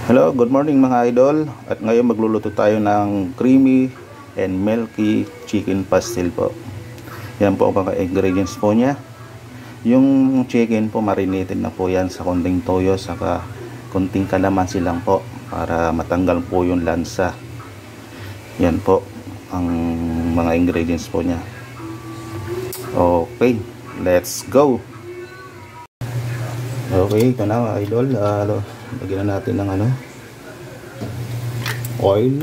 Hello, good morning mga idol. At ngayon magluluto tayo ng creamy and milky chicken pastel po. Yan po ang mga ingredients po niya. Yung chicken po marinated na po yan sa konting toyo saka konting kalamansi lang po para matanggal po yung lansa. Yan po ang mga ingredients po niya. Okay, let's go. Okay, ito na mga idol. Lagyan na natin ng oil.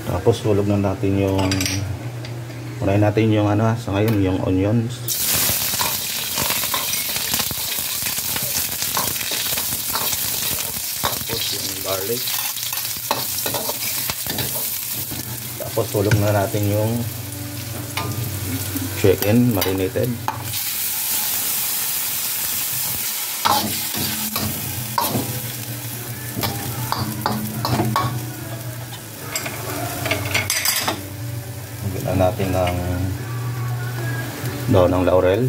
Tapos hulog na natin yung unahin natin yung sa ngayon yung onions. Tapos yung garlic. Tapos hulog na natin yung chicken marinated. Lagyan natin ng daon ng laurel.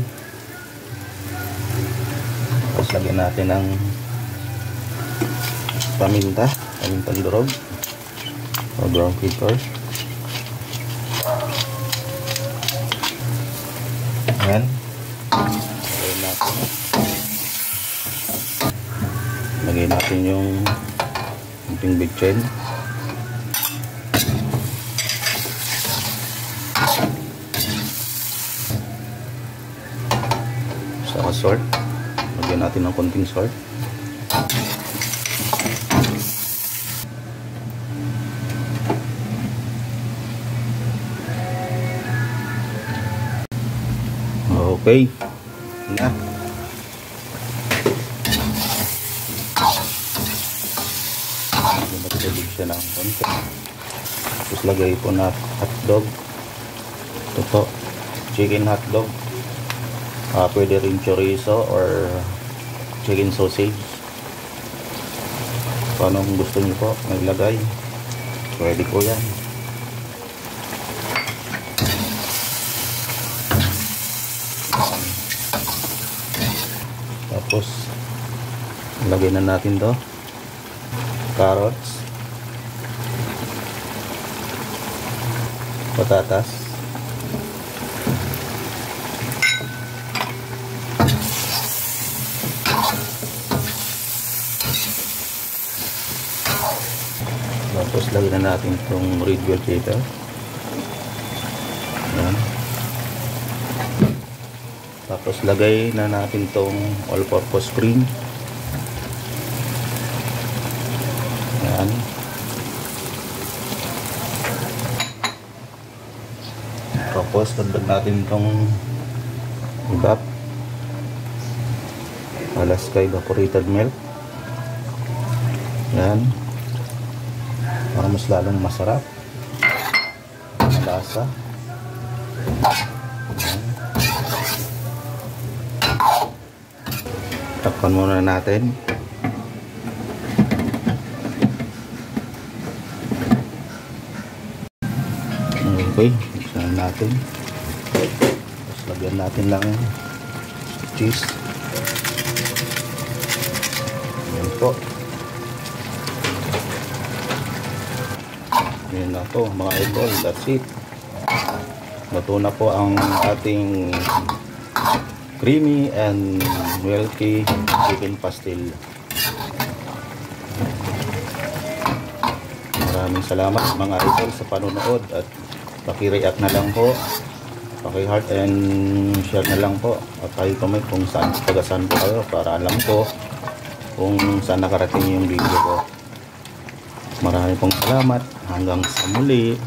Tapos lagyan natin ng pamintang durog o ground pepper. Ayan. Lagyan natin yung ating bitchin. Saka salt. Lagyan natin ng konting salt. Okay. Na. Matulog siya ng konti. Tapos lagay po na hotdog. Ito po, chicken hotdog. Pwede rin chorizo or chicken sausage. Kung anong gusto niyo po maglagay, pwede po yan. Tapos lagay na natin to carrots, patatas, tapos lagyan na natin itong red bell pepper. Ayan. Tapos lagay na natin itong all-purpose cream. Ayan. Tapos dagdag natin itong evap, Alaska evaporated milk. Ayan. Para mas lalong masarap, malasa. Takpan muna natin. Okay, buksan natin. Tapos lagyan natin lang cheese. Ayan po. Ayan na po mga idol, that's it. Luto na po ang ating creamy and milky chicken pastel. Maraming salamat mga idol sa panonood at paki-react na lang po, paki-heart and share na lang po at paki-comment kung saan, taga-saan po kayo para alam ko kung saan nakarating yung video ko. Maraming pong salamat, hanggang sa muli.